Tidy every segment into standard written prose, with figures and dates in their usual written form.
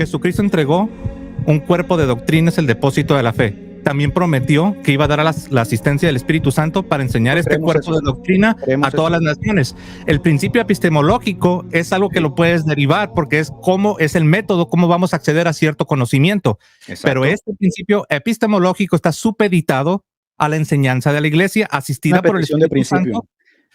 Jesucristo entregó un cuerpo de doctrinas, el depósito de la fe. También prometió que iba a dar la asistencia del Espíritu Santo para enseñar este cuerpo de doctrina a todas las naciones. El principio epistemológico es algo que lo puedes derivar porque es cómo es el método, cómo vamos a acceder a cierto conocimiento. Exacto. Pero este principio epistemológico está supeditado a la enseñanza de la Iglesia asistida por el Espíritu Santo.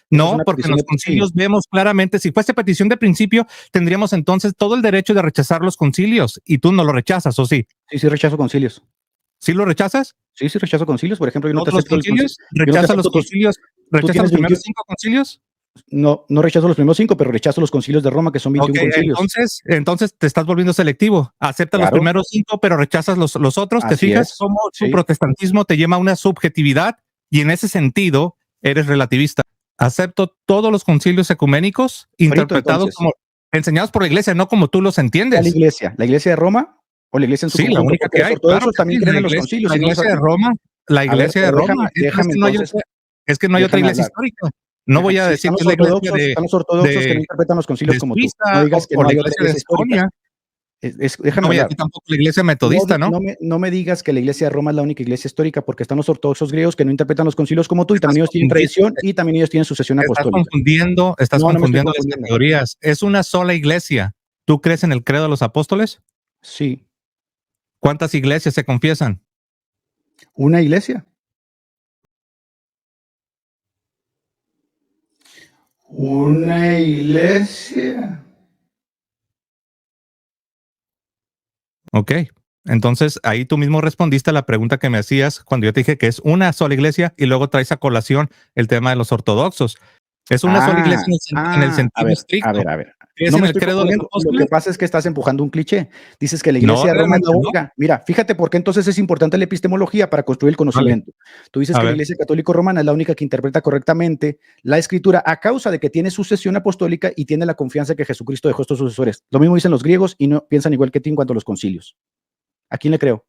No, porque en los concilios vemos claramente, si fuese petición de principio, tendríamos entonces todo el derecho de rechazar los concilios, y tú no lo rechazas, ¿o sí? Sí, rechazo concilios. ¿Sí lo rechazas? Sí, rechazo concilios. Por ejemplo, yo no te acepto los concilios. ¿Rechazas los concilios? ¿Rechazas los primeros 5 concilios? No rechazo los primeros 5, pero rechazo los concilios de Roma, que son 21 concilios. Entonces te estás volviendo selectivo. Aceptas los primeros 5, pero rechazas los otros. ¿Te fijas cómo tu protestantismo te lleva a una subjetividad? Y en ese sentido, eres relativista. Acepto todos los concilios ecuménicos interpretados como enseñados por la Iglesia, no como tú los entiendes. La Iglesia de Roma o la Iglesia en su conjunto. Sí, la única que hay. Claro, también creen en los concilios. La Iglesia de Roma. La Iglesia de Roma. Es que no hay otra iglesia histórica. No voy a decir que es la iglesia de... Están los ortodoxos que no interpretan los concilios como tú. No digas que no hay otra iglesia histórica. Déjame hablar. Tampoco la iglesia metodista, ¿no? No me digas que la iglesia de Roma es la única iglesia histórica, porque están los ortodoxos griegos que no interpretan los concilios como tú, y también ellos tienen tradición y también ellos tienen sucesión apostólica. Estás confundiendo las categorías. Es una sola iglesia. ¿Tú crees en el credo de los apóstoles? Sí. ¿Cuántas iglesias se confiesan? Una iglesia. Una iglesia. Ok, entonces ahí tú mismo respondiste a la pregunta que me hacías cuando yo te dije que es una sola iglesia y luego traes a colación el tema de los ortodoxos. Es una sola iglesia en el sentido estricto. A ver. Lo que pasa es que estás empujando un cliché. Dices que la iglesia de Roma es la única. No. Mira, fíjate por qué entonces es importante la epistemología para construir el conocimiento. Vale. Tú dices que la iglesia católica romana es la única que interpreta correctamente la escritura a causa de que tiene sucesión apostólica y tiene la confianza que Jesucristo dejó a estos sucesores. Lo mismo dicen los griegos y no piensan igual que ti en cuanto a los concilios. ¿A quién le creo?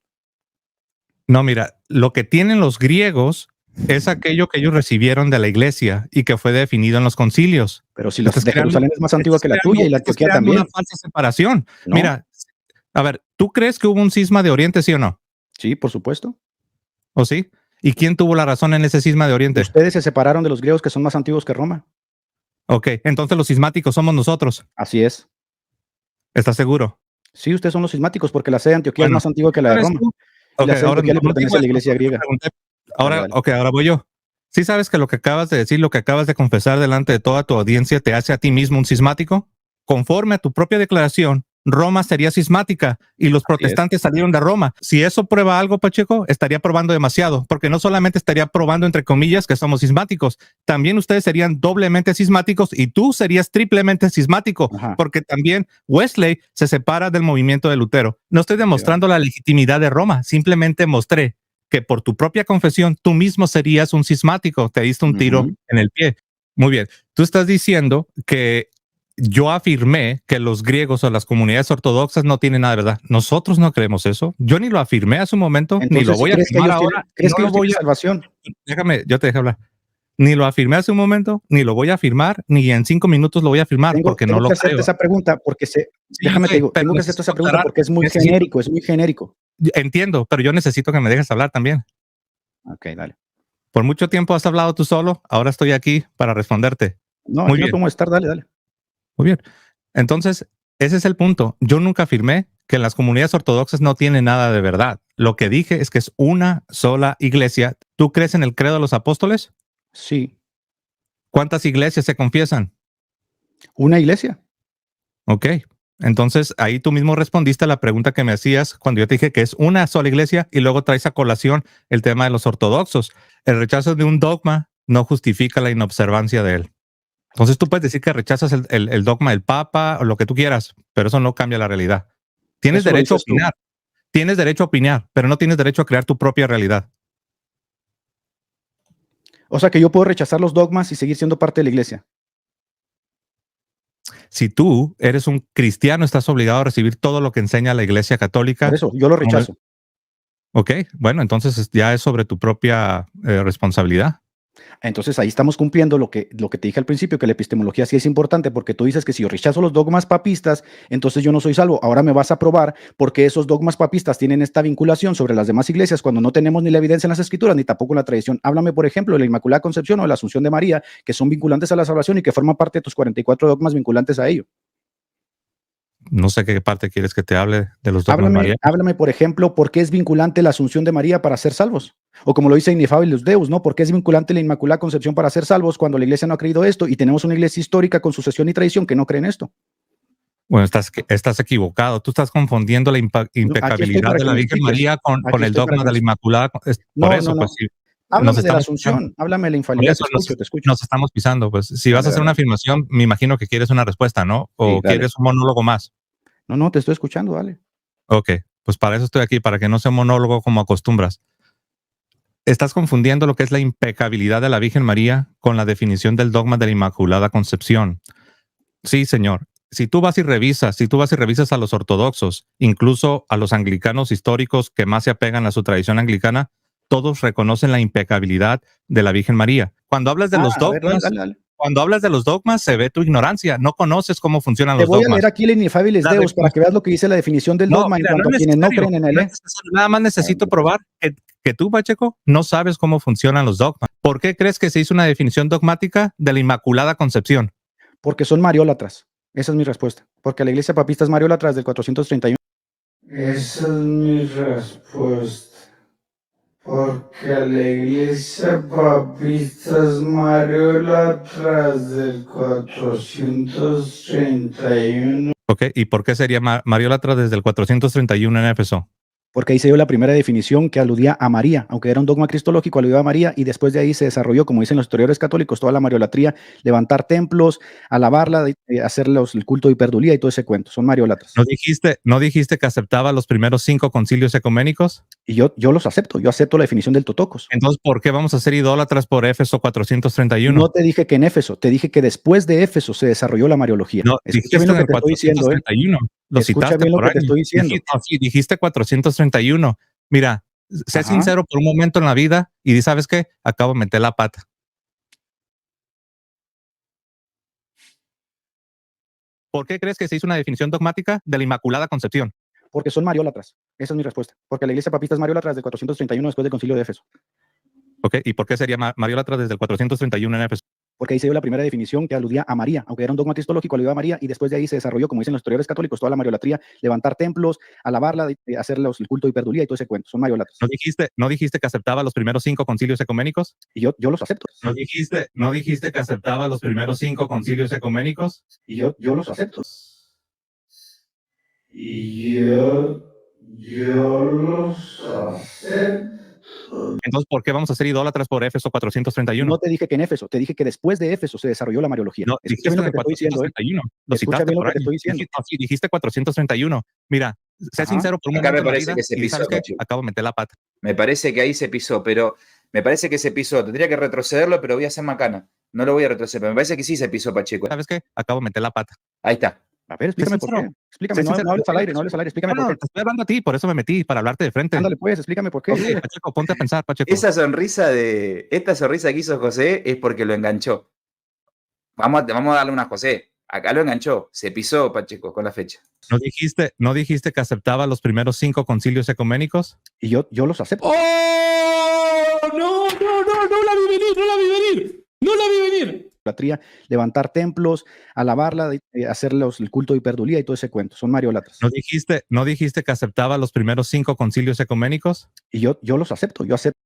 No, mira, lo que tienen los griegos es aquello que ellos recibieron de la iglesia y que fue definido en los concilios. Pero si la de Jerusalén es más antigua que la tuya y la Antioquía también. Una falsa separación. ¿No? Mira, a ver, ¿tú crees que hubo un cisma de Oriente, sí o no? Sí, por supuesto. ¿O sí? ¿Y quién tuvo la razón en ese cisma de Oriente? Ustedes se separaron de los griegos que son más antiguos que Roma. Ok, entonces los cismáticos somos nosotros. Así es. ¿Estás seguro? Sí, ustedes son los cismáticos porque la sede de Antioquía es más antigua que la de Roma. Okay, la sede de Antioquía le pertenece a la iglesia griega. Ahora voy yo. ¿Sí sabes que lo que acabas de decir, lo que acabas de confesar delante de toda tu audiencia te hace a ti mismo un cismático? Conforme a tu propia declaración, Roma sería cismática y los protestantes salieron de Roma. Si eso prueba algo, Pacheco, estaría probando demasiado, porque no solamente estaría probando, entre comillas, que somos cismáticos, también ustedes serían doblemente cismáticos y tú serías triplemente cismático, porque también Wesley se separa del movimiento de Lutero. No estoy demostrando la legitimidad de Roma, simplemente mostré que por tu propia confesión tú mismo serías un cismático, te diste un tiro en el pie. Muy bien, tú estás diciendo que yo afirmé que los griegos o las comunidades ortodoxas no tienen nada de verdad. Nosotros no creemos eso. Yo ni lo afirmé hace un momento, entonces, ni lo voy a afirmar ahora. ¿Crees que voy a salvación? Déjame, yo te dejé hablar. Ni lo afirmé hace un momento, ni lo voy a afirmar, ni en 5 minutos lo voy a afirmar, porque no lo creo. Tengo que hacerte esa pregunta porque déjame te digo, tengo que hacerte esa pregunta porque es muy genérico, Entiendo, pero yo necesito que me dejes hablar también. Ok, dale. Por mucho tiempo has hablado tú solo, ahora estoy aquí para responderte. No, muy bien. No puedo estar, dale. Muy bien. Entonces, ese es el punto. Yo nunca afirmé que las comunidades ortodoxas no tienen nada de verdad. Lo que dije es que es una sola iglesia. ¿Tú crees en el credo de los apóstoles? Sí. ¿Cuántas iglesias se confiesan? Una iglesia. Ok. Entonces, ahí tú mismo respondiste a la pregunta que me hacías cuando yo te dije que es una sola iglesia y luego traes a colación el tema de los ortodoxos. El rechazo de un dogma no justifica la inobservancia de él. Entonces, tú puedes decir que rechazas el dogma del Papa o lo que tú quieras, pero eso no cambia la realidad. Tienes derecho a opinar. Tienes derecho a opinar, pero no tienes derecho a crear tu propia realidad. O sea que yo puedo rechazar los dogmas y seguir siendo parte de la iglesia. Si tú eres un cristiano, estás obligado a recibir todo lo que enseña la Iglesia Católica. Por eso, yo lo rechazo. Ok, bueno, entonces ya es sobre tu propia responsabilidad. Entonces ahí estamos cumpliendo lo que te dije al principio, que la epistemología sí es importante, porque tú dices que si yo rechazo los dogmas papistas, entonces yo no soy salvo. Ahora me vas a probar por qué esos dogmas papistas tienen esta vinculación sobre las demás iglesias cuando no tenemos ni la evidencia en las escrituras, ni tampoco en la tradición. Háblame, por ejemplo, de la Inmaculada Concepción o de la Asunción de María, que son vinculantes a la salvación y que forman parte de tus 44 dogmas vinculantes a ello. No sé qué parte quieres que te hable de los dogmas marianos. Háblame, por ejemplo, por qué es vinculante la Asunción de María para ser salvos. O como lo dice Inefabilis Deus, ¿no? ¿Por qué es vinculante la Inmaculada Concepción para ser salvos cuando la iglesia no ha creído esto y tenemos una iglesia histórica con sucesión y tradición que no creen esto? Bueno, estás equivocado. Tú estás confundiendo la impecabilidad de la Virgen María con el dogma de la Inmaculada. Por eso, pues sí. Háblame de la Asunción, háblame de la infalibilidad. Te escucho. Nos estamos pisando. Pues si vas a hacer una afirmación, me imagino que quieres una respuesta, ¿no? O quieres un monólogo más. No, te estoy escuchando, dale. Ok, pues para eso estoy aquí, para que no sea un monólogo como acostumbras. Estás confundiendo lo que es la impecabilidad de la Virgen María con la definición del dogma de la Inmaculada Concepción. Sí, señor. Si tú vas y revisas a los ortodoxos, incluso a los anglicanos históricos que más se apegan a su tradición anglicana, todos reconocen la impecabilidad de la Virgen María. Cuando hablas de los dogmas, dale. Cuando hablas de los dogmas, se ve tu ignorancia. No conoces cómo funcionan los dogmas. Te voy a leer aquí el Inefabilis Deus para que veas lo que dice la definición del dogma en cuanto a quienes no creen en él. Nada más necesito probar que tú, Pacheco, no sabes cómo funcionan los dogmas. ¿Por qué crees que se hizo una definición dogmática de la Inmaculada Concepción? Porque son mariólatras. Esa es mi respuesta. Porque la iglesia papista es mariólatra desde el 431. Esa es mi respuesta. Porque la iglesia papista es mariólatra desde el 431. Ok, ¿y por qué sería mariólatra desde el 431 en Éfeso? Porque ahí se dio la primera definición que aludía a María, aunque era un dogma cristológico, aludía a María, y después de ahí se desarrolló, como dicen los historiadores católicos, toda la mariolatría, levantar templos, alabarla, hacerle el culto de hiperdulía y todo ese cuento. Son mariólatras. ¿No dijiste que aceptaba los primeros 5 concilios ecuménicos? Y yo los acepto, yo acepto la definición del Totocos. Entonces, ¿por qué vamos a ser idólatras por Éfeso 431? No te dije que en Éfeso, te dije que después de Éfeso se desarrolló la mariología. No, dijiste bien lo que te estoy diciendo, Lo citaste bien lo por que te estoy diciendo. Dijiste 431. Mira, sé sincero por un momento en la vida y ¿sabes qué? Acabo de meter la pata. ¿Por qué crees que se hizo una definición dogmática de la Inmaculada Concepción? Porque son mariólatras. Esa es mi respuesta. Porque la iglesia papista es mariólatra desde el 431 después del concilio de Éfeso. Ok, ¿y por qué sería mariólatra desde el 431 en Éfeso? Porque ahí se dio la primera definición que aludía a María, aunque era un dogma cristológico, aludía a María, y después de ahí se desarrolló, como dicen los historiadores católicos, toda la mariolatría, levantar templos, alabarla, hacerle el culto de hiperdulía y todo ese cuento. Son mariólatras. ¿No dijiste que aceptaba los primeros 5 concilios ecuménicos? Y yo los acepto. ¿No dijiste que aceptaba los primeros 5 concilios ecuménicos? Y yo los acepto. Y yo los acepto. Entonces, ¿por qué vamos a ser idólatras por Éfeso 431? No te dije que en Éfeso, te dije que después de Éfeso se desarrolló la mariología. No, dijiste lo que te estoy diciendo. Lo citaste por ahí. Dijiste 431. Mira, sé sincero por un momento. Acá me parece que se pisó. Acabo de meter la pata. Me parece que ahí se pisó, pero me parece que se pisó. Tendría que retrocederlo, pero voy a hacer macana. No lo voy a retroceder, pero me parece que sí se pisó, Pacheco. ¿Sabes qué? Acabo de meter la pata. Ahí está. A ver, explícame por qué. Explícame, no hables al aire, explícame por qué. Te estoy hablando a ti, por eso me metí, para hablarte de frente. Ándale pues, explícame por qué. Okay, Pacheco, ponte a pensar, Pacheco. Esta sonrisa que hizo José es porque lo enganchó. Vamos a darle una a José. Acá lo enganchó. Se pisó, Pacheco, con la fecha. ¿No dijiste que aceptaba los primeros 5 concilios ecuménicos? Y yo los acepto. ¡Oh! No la vi venir. Levantar templos, alabarla, hacerle el culto de hiperdulía y todo ese cuento. Son mariólatras. ¿No dijiste que aceptaba los primeros 5 concilios ecuménicos? Y yo los acepto. Yo acepto.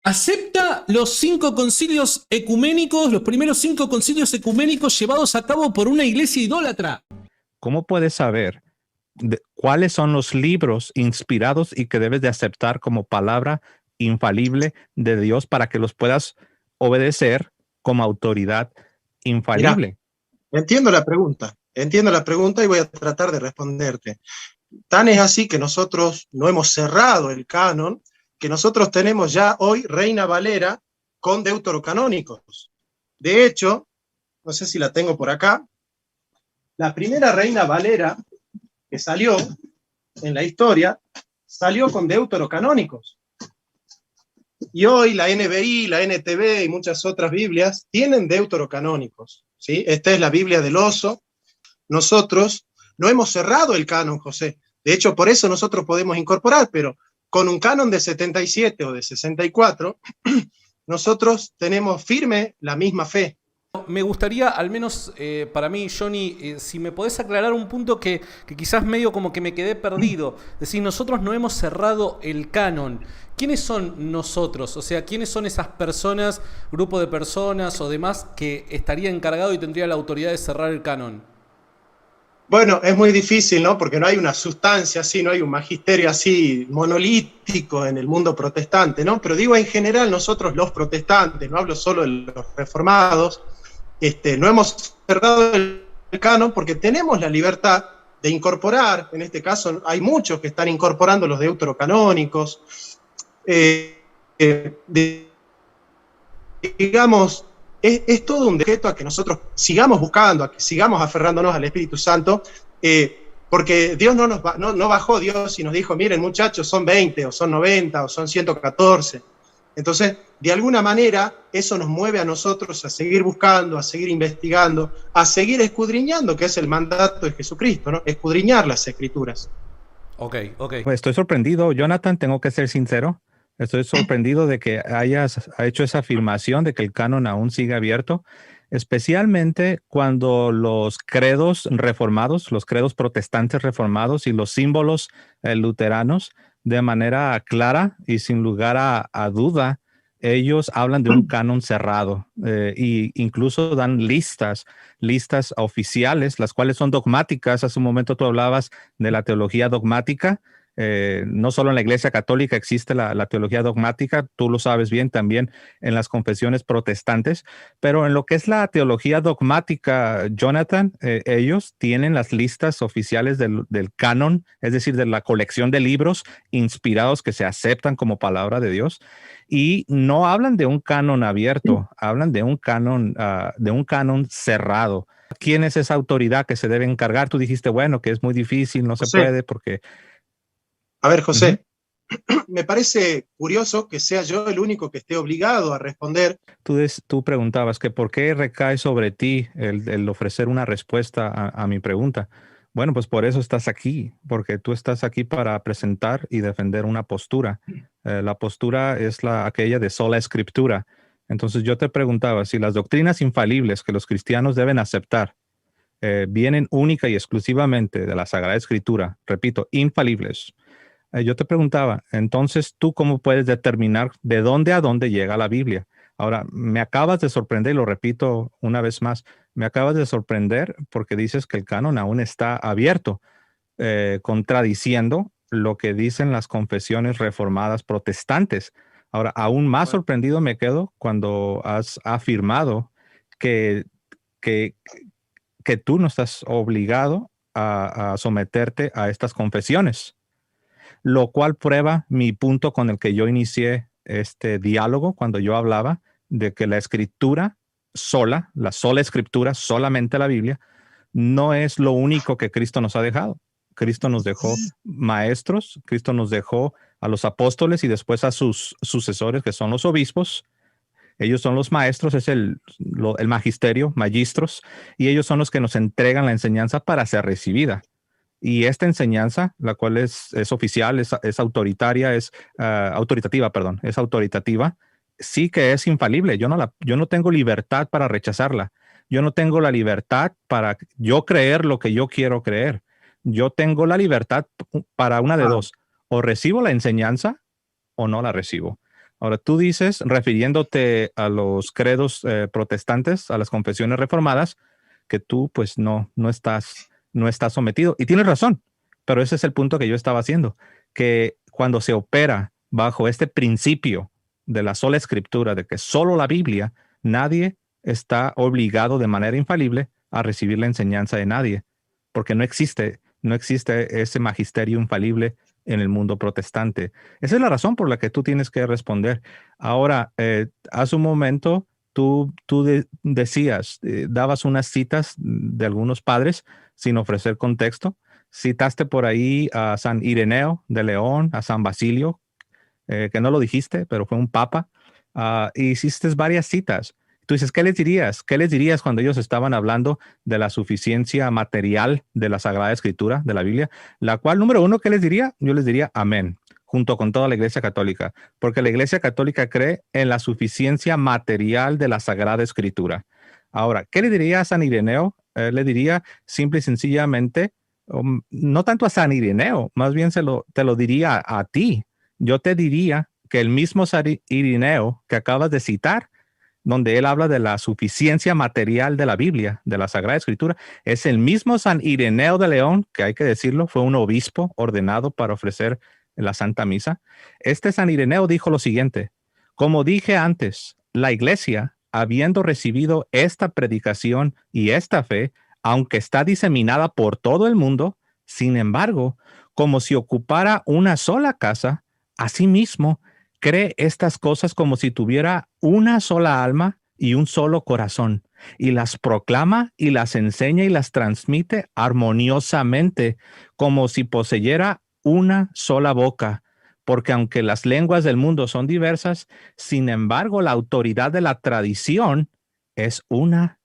Acepta los 5 concilios ecuménicos, los primeros 5 concilios ecuménicos llevados a cabo por una iglesia idólatra. ¿Cómo puedes saber cuáles son los libros inspirados y que debes de aceptar como palabra infalible de Dios para que los puedas obedecer como autoridad infalible? Mirá, entiendo la pregunta y voy a tratar de responderte. Tan es así que nosotros no hemos cerrado el canon, que nosotros tenemos ya hoy Reina Valera con deuterocanónicos. De hecho, no sé si la tengo por acá, la primera Reina Valera que salió en la historia, salió con deuterocanónicos. Y hoy la NBI, la NTV y muchas otras Biblias tienen deuterocanónicos, ¿sí? Esta es la Biblia del oso. Nosotros no hemos cerrado el canon, José. De hecho, por eso nosotros podemos incorporar, pero con un canon de 77 o de 64, nosotros tenemos firme la misma fe. Me gustaría, al menos para mí, Johnny, si me podés aclarar un punto que quizás medio como que me quedé perdido. Es decir, nosotros no hemos cerrado el canon. ¿Quiénes son nosotros? O sea, ¿quiénes son esas personas, grupo de personas o demás que estaría encargado y tendría la autoridad de cerrar el canon? Bueno, es muy difícil, ¿no? Porque no hay una sustancia así, no hay un magisterio así monolítico en el mundo protestante, ¿no? Pero digo, en general, nosotros los protestantes, no hablo solo de los reformados, no hemos cerrado el canon porque tenemos la libertad de incorporar, en este caso hay muchos que están incorporando los deuterocanónicos, digamos, es todo un objeto a que nosotros sigamos buscando, a que sigamos aferrándonos al Espíritu Santo, porque Dios no bajó Dios y nos dijo, miren muchachos, son 20, o son 90, o son 114. Entonces, de alguna manera, eso nos mueve a nosotros a seguir buscando, a seguir investigando, a seguir escudriñando, que es el mandato de Jesucristo, ¿no? Escudriñar las Escrituras. Ok. Pues estoy sorprendido, Jonathan, tengo que ser sincero. Estoy sorprendido de que hayas hecho esa afirmación de que el canon aún sigue abierto, especialmente cuando los credos reformados, los credos protestantes reformados y los símbolos luteranos, de manera clara y sin lugar a duda, ellos hablan de un canon cerrado e incluso dan listas oficiales, las cuales son dogmáticas. Hace un momento tú hablabas de la teología dogmática. No solo en la Iglesia Católica existe la teología dogmática, tú lo sabes bien, también en las confesiones protestantes, pero en lo que es la teología dogmática, Jonathan, ellos tienen las listas oficiales del canon, es decir, de la colección de libros inspirados que se aceptan como palabra de Dios, y no hablan de un canon abierto, hablan de un canon cerrado. ¿Quién es esa autoridad que se debe encargar? Tú dijiste, bueno, que es muy difícil, no se puede porque... A ver, José, me parece curioso que sea yo el único que esté obligado a responder. Tú preguntabas que por qué recae sobre ti el ofrecer una respuesta a mi pregunta. Bueno, pues por eso estás aquí, porque tú estás aquí para presentar y defender una postura. La postura es aquella de sola escritura. Entonces yo te preguntaba si las doctrinas infalibles que los cristianos deben aceptar vienen única y exclusivamente de la Sagrada Escritura, repito, infalibles. Yo te preguntaba, entonces, ¿tú cómo puedes determinar de dónde a dónde llega la Biblia? Ahora, me acabas de sorprender, y lo repito una vez más, me acabas de sorprender porque dices que el canon aún está abierto, contradiciendo lo que dicen las confesiones reformadas protestantes. Ahora, aún más sorprendido me quedo cuando has afirmado que tú no estás obligado a someterte a estas confesiones, lo cual prueba mi punto con el que yo inicié este diálogo cuando yo hablaba de que la escritura sola, la sola escritura, solamente la Biblia, no es lo único que Cristo nos ha dejado. Cristo nos dejó maestros, Cristo nos dejó a los apóstoles y después a sus sucesores, que son los obispos. Ellos son los maestros, es el magisterio, magistros, y ellos son los que nos entregan la enseñanza para ser recibida. Y esta enseñanza, la cual es oficial, es autoritaria, es autoritativa, sí que es infalible. Yo no tengo libertad para rechazarla. Yo no tengo la libertad para yo creer lo que yo quiero creer. Yo tengo la libertad para una de dos. O recibo la enseñanza o no la recibo. Ahora, tú dices, refiriéndote a los credos protestantes, a las confesiones reformadas, que tú pues no estás sometido. Y tienes razón, pero ese es el punto que yo estaba haciendo, que cuando se opera bajo este principio de la sola escritura, de que solo la Biblia, nadie está obligado de manera infalible a recibir la enseñanza de nadie, porque no existe ese magisterio infalible en el mundo protestante. Esa es la razón por la que tú tienes que responder. Ahora, hace un momento tú decías, dabas unas citas de algunos padres sin ofrecer contexto. Citaste por ahí a San Ireneo de León, a San Basilio, que no lo dijiste, pero fue un papa, y hiciste varias citas. Tú dices, ¿qué les dirías? ¿Qué les dirías cuando ellos estaban hablando de la suficiencia material de la Sagrada Escritura, de la Biblia? La cual, número uno, ¿qué les diría? Yo les diría amén, junto con toda la Iglesia Católica, porque la Iglesia Católica cree en la suficiencia material de la Sagrada Escritura. Ahora, ¿qué le diría a San Ireneo? Le diría simple y sencillamente, no tanto a San Ireneo, más bien te lo diría a ti. Yo te diría que el mismo San Ireneo que acabas de citar, donde él habla de la suficiencia material de la Biblia, de la Sagrada Escritura, es el mismo San Ireneo de León, que hay que decirlo, fue un obispo ordenado para ofrecer la Santa Misa. Este San Ireneo dijo lo siguiente: como dije antes, la Iglesia, habiendo recibido esta predicación y esta fe, aunque está diseminada por todo el mundo, sin embargo, como si ocupara una sola casa, asimismo, cree estas cosas como si tuviera una sola alma y un solo corazón, y las proclama y las enseña y las transmite armoniosamente, como si poseyera una sola boca, porque aunque las lenguas del mundo son diversas, sin embargo, la autoridad de la tradición es una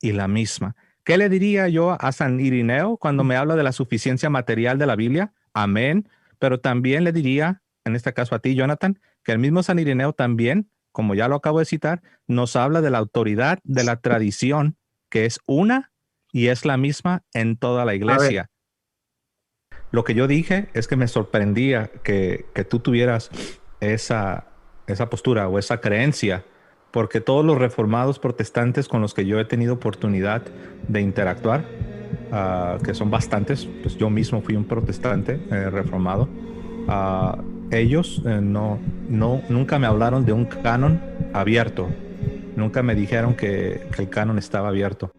y la misma. ¿Qué le diría yo a San Ireneo cuando me habla de la suficiencia material de la Biblia? Amén. Pero también le diría, en este caso a ti, Jonathan, que el mismo San Ireneo también, como ya lo acabo de citar, nos habla de la autoridad de la tradición, que es una y es la misma en toda la Iglesia. Lo que yo dije es que me sorprendía que tú tuvieras esa postura o esa creencia, porque todos los reformados protestantes con los que yo he tenido oportunidad de interactuar, que son bastantes, pues yo mismo fui un protestante reformado, ellos nunca me hablaron de un canon abierto, nunca me dijeron que el canon estaba abierto.